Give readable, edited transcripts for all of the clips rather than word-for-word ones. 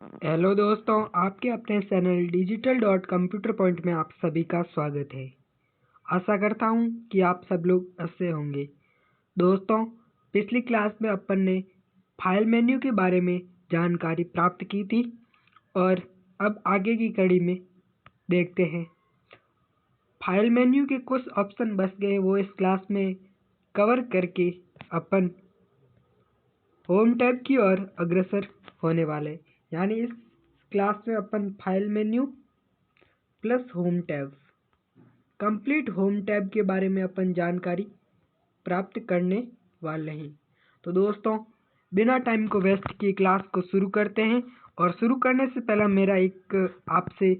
Hello दोस्तों, आपके अपने channel digital dot computer point में आप सभी का स्वागत है। आशा करता हूँ कि आप सब लोग अच्छे होंगे। दोस्तों, पिछली क्लास में अपन ने फाइल मेन्यू के बारे में जानकारी प्राप्त की थी और अब आगे की कड़ी में देखते हैं। फाइल मेन्यू के कुछ ऑप्शन बच गए, वो इस क्लास में कवर करके अपन होम टैब की ओर अग्रसर होने वाले। यानी इस क्लास में अपन file menu plus home tab, complete home tab के बारे में अपन जानकारी प्राप्त करने वाले हैं। तो दोस्तों, बिना टाइम को वेस्ट किए क्लास को शुरू करते हैं। और शुरू करने से पहले मेरा एक आपसे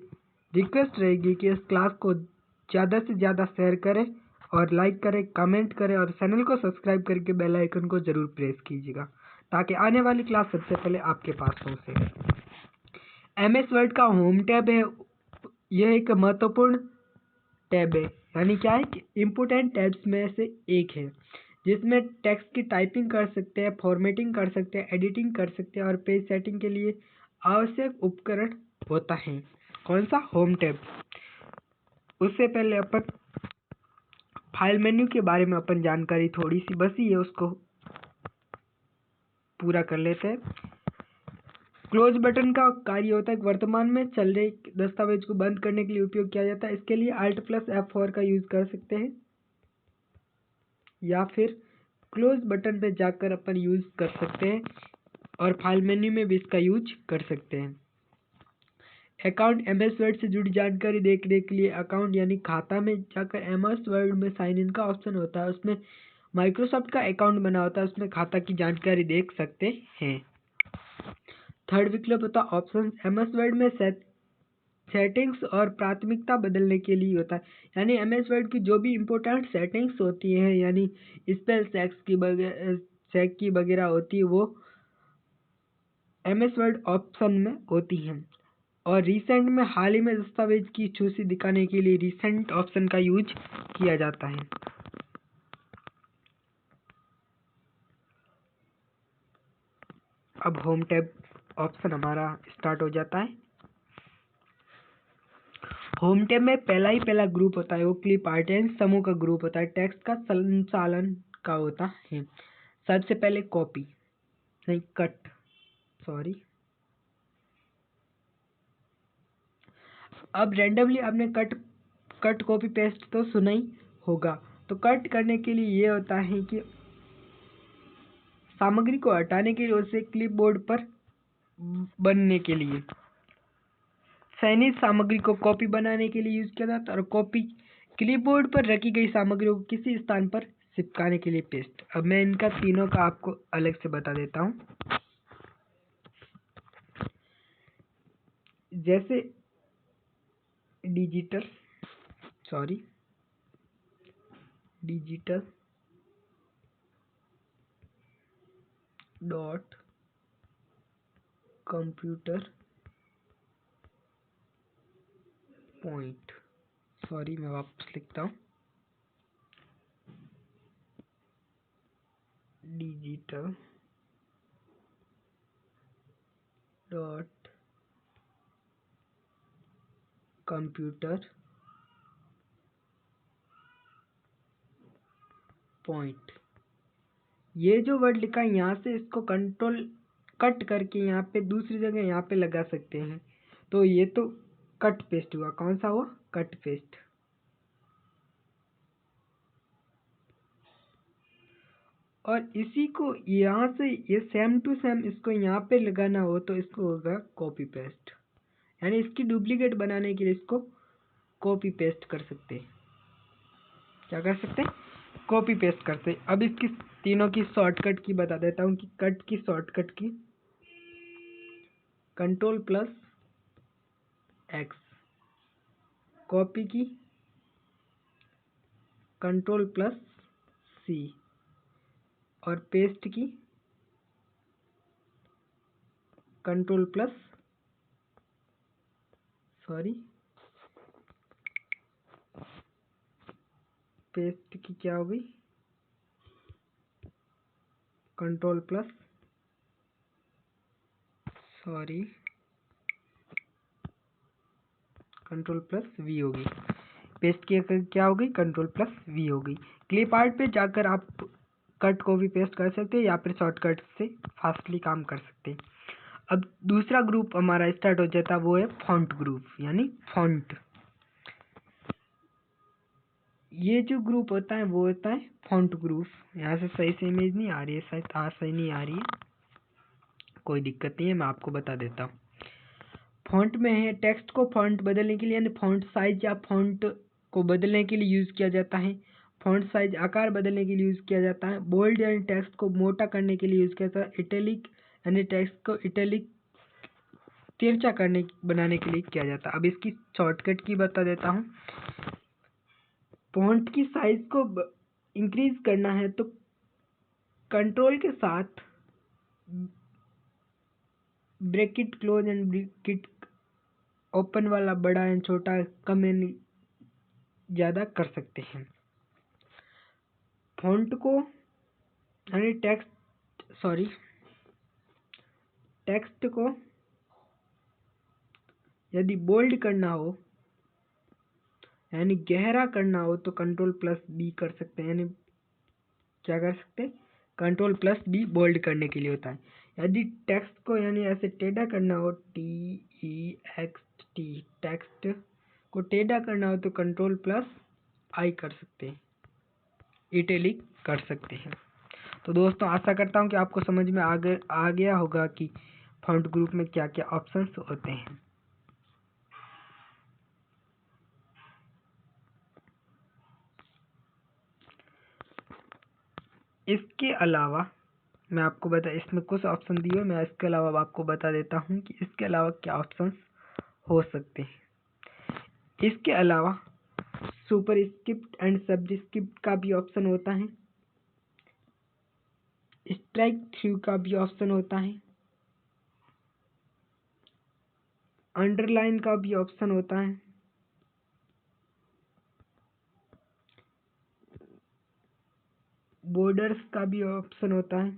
रिक्वेस्ट रहेगी कि इस क्लास को ज़्यादा से ज़्यादा शेयर करें और लाइक करें, कमेंट करें और चैनल को सब्सक्राइब करके बेल आइकन को ज़रूर प्रेस कीजिएगा ताकि आने वाली क्लास सबसे पहले आपके पास पहुँचे। MS वर्ड का होम टैब है, यह एक महत्वपूर्ण टैब है। यानी क्या है कि इम्पोर्टेंट टैब्स में से एक है जिसमें टेक्स्ट की टाइपिंग कर सकते हैं, फॉर्मेटिंग कर सकते हैं, एडिटिंग कर सकते हैं और पेज सेटिंग के लिए आवश्यक उपकरण होता है। कौन सा? Home tab. उससे पहले अपन फाइल मेन्यू के बारे में अपन जानकारी थोड़ी सी बसी है, उसको पूरा कर लेते हैं। क्लोज बटन का कार्य होता है वर्तमान में चल रहे दस्तावेज को बंद करने के लिए उपयोग किया जाता है। इसके लिए Alt+F4 का यूज कर सकते हैं या फिर क्लोज बटन पे जाकर अपन यूज कर सकते हैं और फाइल मेन्यू में भी इसका यूज कर सकते हैं। अकाउंट MS वर्ड से जुड़ी जानकारी देखने के लिए अकाउंट यानी खाता में जाकर MS वर्ड में साइन इन का ऑप्शन होता है, उसमें माइक्रोसॉफ्ट का अकाउंट बना होता है, उसमें खाता की जानकारी देख सकते हैं। थर्ड विकल्प होता है ऑप्शन MS वर्ड में सेटिंग्स और प्राथमिकता बदलने के लिए होता है। यानी MS वर्ड की जो भी इम्पोर्टेंट सेटिंग्स होती हैं, यानी स्पेल चेक की वगैरह होती है, वो MS वर्ड ऑप्शन में होती हैं। और रिसेंट में हाल ही में दस्तावेज की सूची दिखाने के लिए रिसेंट ऑप्शन का यूज किया जाता है। अब होम टैब ऑप्शन हमारा स्टार्ट हो जाता है। होम टैब में पहला ग्रुप होता है वो क्लिप आर्ट एंड समूह का ग्रुप होता है, टेक्स्ट का संचालन का होता है। सबसे पहले कॉपी नहीं कट सॉरी अब रैंडमली आपने कट कॉपी पेस्ट तो सुना ही होगा। तो कट करने के लिए ये होता है कि सामग्री को हटाने के लिए उसे क्लिपबोर्ड पर बनने के लिए चयनित सामग्री को कॉपी बनाने के लिए यूज किया जाता है और कॉपी क्लिपबोर्ड पर रखी गई सामग्री को किसी स्थान पर चिपकाने के लिए पेस्ट। अब मैं इनका तीनों का आपको अलग से बता देता हूँ। जैसे डिजिटल डॉट कंप्यूटर पॉइंट, मैं वापस लिखता हूँ, डिजिटल डॉट कंप्यूटर पॉइंट। ये जो वर्ड लिखा है यहाँ से इसको कंट्रोल कट करके यहाँ पे दूसरी जगह यहाँ पे लगा सकते हैं। तो ये तो कट पेस्ट हुआ। कौन सा हुआ? Cut paste. और इसी को यहाँ से ये सेम टू सेम इसको यहाँ पे लगाना हो तो इसको होगा कॉपी पेस्ट। यानी इसकी डुप्लीकेट बनाने के लिए इसको कॉपी पेस्ट कर सकते हैं। क्या कर सकते हैं? कॉपी पेस्ट करते हैं। अब इसकी तीनों की शॉर्टकट की बता देता हूँ कि कट की शॉर्टकट की Ctrl+X, कॉपी की Ctrl+C और पेस्ट की पेस्ट की क्या हो गई? Ctrl+V होगी। पेस्ट किया क्या हो गई, Ctrl+V हो गई। क्लिप आर्ट पे जाकर आप कट को भी पेस्ट कर सकते हैं या फिर शॉर्टकट से फास्टली काम कर सकते हैं। अब दूसरा ग्रुप हमारा स्टार्ट हो जाता है, वो है फॉन्ट ग्रुप यानी फॉन्ट। ये जो ग्रुप होता है वो होता है फॉन्ट ग्रुप। यहाँ से सही से इमेज नहीं आ रही है, शायद सही नहीं आ रही है, कोई दिक्कत नहीं है, मैं आपको बता देता हूँ। फॉन्ट में है टेक्स्ट को फॉन्ट बदलने के लिए यानी फॉन्ट साइज या फॉन्ट को बदलने के लिए यूज़ किया जाता है। फॉन्ट साइज आकार बदलने के लिए यूज़ किया जाता है। बोल्ड यानी टेक्स्ट को मोटा करने के लिए यूज़ किया जाता है। इटैलिक यानी टेक्स्ट को इटैलिक तिरछा बनाने के लिए किया जाता है। अब इसकी शॉर्टकट की बता देता हूँ। फॉन्ट की साइज को इंक्रीज करना है तो कंट्रोल के साथ bracket close and bracket open वाला बड़ा एंड छोटा कम एंड ज़्यादा कर सकते हैं। फॉन्ट को यानी टेक्स्ट को यदि बोल्ड करना हो यानी गहरा करना हो तो Ctrl+B कर सकते हैं। यानी क्या कर सकते हैं, Ctrl+B बोल्ड करने के लिए होता है। यदि टेक्स्ट को यानी ऐसे टेढ़ा करना हो, TEXT टेक्स्ट को टेढ़ा करना हो तो Ctrl+I कर सकते हैं, इटैलिक कर सकते हैं। तो दोस्तों आशा करता हूँ कि आपको समझ में आ गया होगा कि फॉन्ट ग्रुप में क्या क्या ऑप्शंस होते हैं। इसके अलावा मैं आपको इसमें कुछ ऑप्शन दिए, मैं इसके अलावा आपको बता देता हूँ कि इसके अलावा क्या ऑप्शंस हो सकते हैं। इसके अलावा सुपरस्क्रिप्ट एंड सबस्क्रिप्ट का भी ऑप्शन होता है। स्ट्राइक थ्रू का भी ऑप्शन होता है। अंडरलाइन का भी ऑप्शन होता है। बॉर्डर्स का भी ऑप्शन होता है।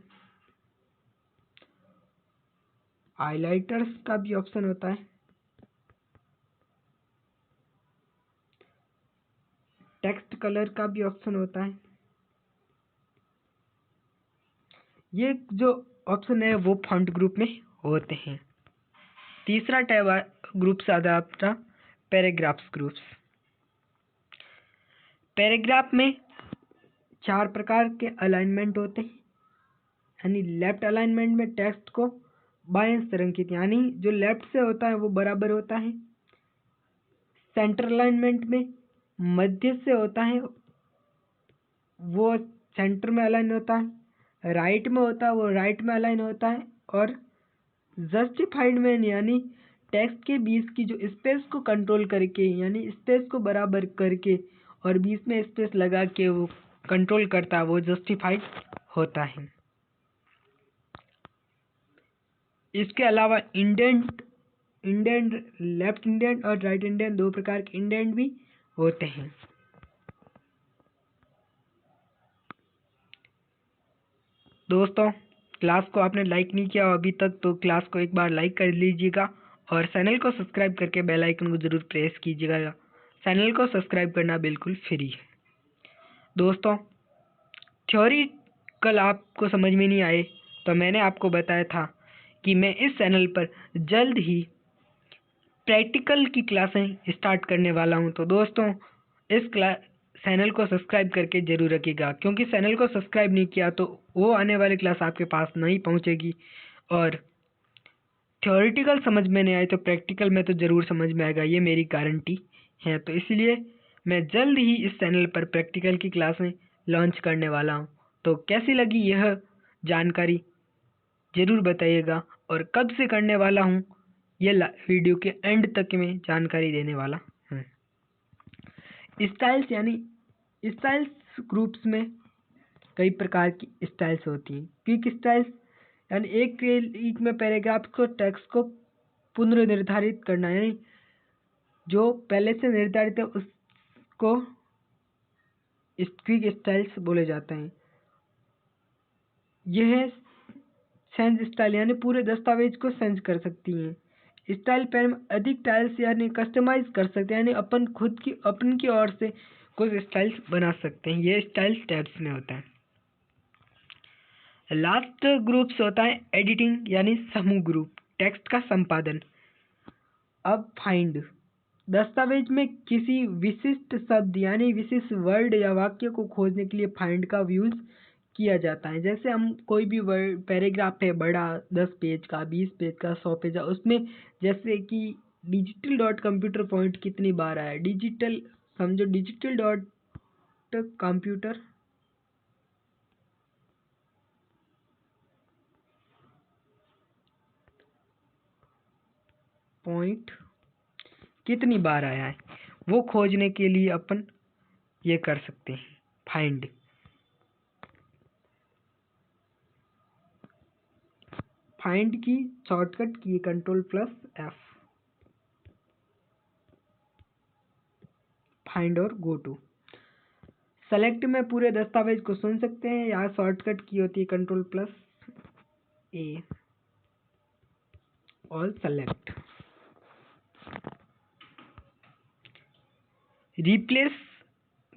हाइलाइटर्स का भी ऑप्शन होता है। टेक्स्ट कलर का भी ऑप्शन होता है। ये जो ऑप्शन है वो फॉन्ट ग्रुप में होते हैं। तीसरा टैब ग्रुप्स आता है आपका पैराग्राफ्स ग्रुप्स। पैराग्राफ में 4 प्रकार के अलाइनमेंट होते हैं। यानी लेफ्ट अलाइनमेंट में टेक्स्ट को बाएं संरेखित यानी जो लेफ्ट से होता है वो बराबर होता है। सेंटर अलाइनमेंट में मध्य से होता है वो सेंटर में अलाइन होता है। राइट में होता है वो राइट में अलाइन होता है। और जस्टिफाइड में यानी टेक्स्ट के बीच की जो स्पेस को कंट्रोल करके यानी स्पेस को बराबर करके और बीच में स्पेस लगा के वो कंट्रोल करता है वो जस्टिफाइड होता है। इसके अलावा इंडेंट लेफ्ट इंडेंट और राइट इंडेंट 2 प्रकार के इंडेंट भी होते हैं। दोस्तों क्लास को आपने लाइक नहीं किया अभी तक तो क्लास को एक बार लाइक कर लीजिएगा और चैनल को सब्सक्राइब करके बेल आइकन को ज़रूर प्रेस कीजिएगा। चैनल को सब्सक्राइब करना बिल्कुल फ्री है। दोस्तों थ्योरी कल आपको समझ में नहीं आए तो मैंने आपको बताया था कि मैं इस चैनल पर जल्द ही प्रैक्टिकल की क्लासें स्टार्ट करने वाला हूं। तो दोस्तों इस चैनल को सब्सक्राइब करके ज़रूर रखिएगा, क्योंकि चैनल को सब्सक्राइब नहीं किया तो वो आने वाली क्लास आपके पास नहीं पहुंचेगी और थ्योरेटिकल समझ में नहीं आए तो प्रैक्टिकल में तो ज़रूर समझ में आएगा, ये मेरी गारंटी है। तो इसलिए मैं जल्द ही इस चैनल पर प्रैक्टिकल की क्लासें लॉन्च करने वाला हूँ। तो कैसी लगी यह जानकारी ज़रूर बताइएगा और कब से करने वाला हूँ यह वीडियो के एंड तक में जानकारी देने वाला हूँ। स्टाइल्स यानी स्टाइल्स ग्रुप्स में कई प्रकार की स्टाइल्स होती हैं। क्विक स्टाइल्स यानी एक में पैराग्राफ को टेक्स्ट को पुनर्निर्धारित करना यानी जो पहले से निर्धारित है उसको क्विक स्टाइल्स बोले जाते हैं। यह सेंस स्टाइल यानी पूरे दस्तावेज को सेंस कर सकती हैं। स्टाइल पैन में अधिक टाइल्स यानी कस्टमाइज कर सकते हैं, यानी अपन खुद की अपन की ओर से कुछ स्टाइल्स बना सकते हैं। ये स्टाइल्स टैब्स में होता है। लास्ट ग्रुप से होता है एडिटिंग यानी समूह ग्रुप, टेक्स्ट का संपादन। अब फाइंड, दस्तावेज में किसी विशिष्ट शब्द यानी विशिष्ट वर्ड या वाक्य को खोजने के लिए फाइंड का यूज किया जाता है। जैसे हम कोई भी वर्ड पैराग्राफ है बड़ा 10 पेज का, 20 पेज का, 100 पेज का, उसमें जैसे कि डिजिटल डॉट कंप्यूटर पॉइंट कितनी बार आया, डिजिटल समझो, डिजिटल डॉट कंप्यूटर पॉइंट कितनी बार आया है, वो खोजने के लिए अपन ये कर सकते हैं फाइंड। फाइंड की शॉर्टकट की Ctrl+F, फाइंड और गो टू। सेलेक्ट में पूरे दस्तावेज को सुन सकते हैं, यहाँ शॉर्टकट की होती है Ctrl+A और सेलेक्ट। रिप्लेस,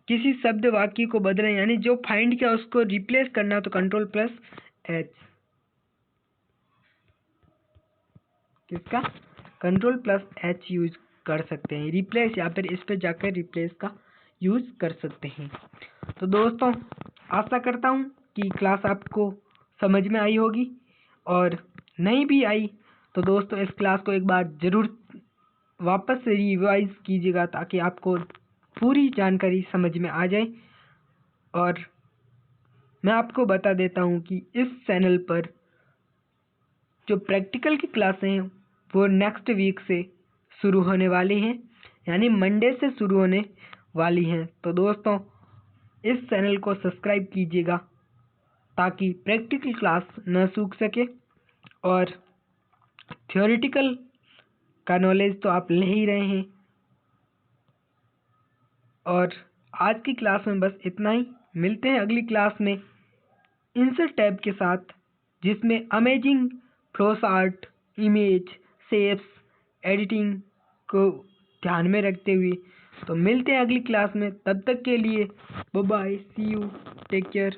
किसी शब्द वाक्य को बदलें, यानी जो फाइंड किया उसको रिप्लेस करना तो Ctrl+H, किसका Ctrl+H यूज कर सकते हैं रिप्लेस, या फिर इस पे जाकर रिप्लेस का यूज कर सकते हैं। तो दोस्तों आशा करता हूँ कि क्लास आपको समझ में आई होगी, और नहीं भी आई तो दोस्तों इस क्लास को एक बार ज़रूर वापस से रिवाइज कीजिएगा ताकि आपको पूरी जानकारी समझ में आ जाए। और मैं आपको बता देता हूँ कि इस चैनल पर जो प्रैक्टिकल की क्लासें हैं वो नेक्स्ट वीक से शुरू होने वाली हैं, यानी मंडे से शुरू होने वाली हैं। तो दोस्तों इस चैनल को सब्सक्राइब कीजिएगा ताकि प्रैक्टिकल क्लास न चूक सके, और थ्योरेटिकल का नॉलेज तो आप ले ही रहे हैं। और आज की क्लास में बस इतना ही, मिलते हैं अगली क्लास में इंसर्ट टैब के साथ, जिसमें amazing flowchart, image, shapes, editing को ध्यान में रखते हुए। तो मिलते हैं अगली क्लास में, तब तक के लिए bye bye, see you, take care.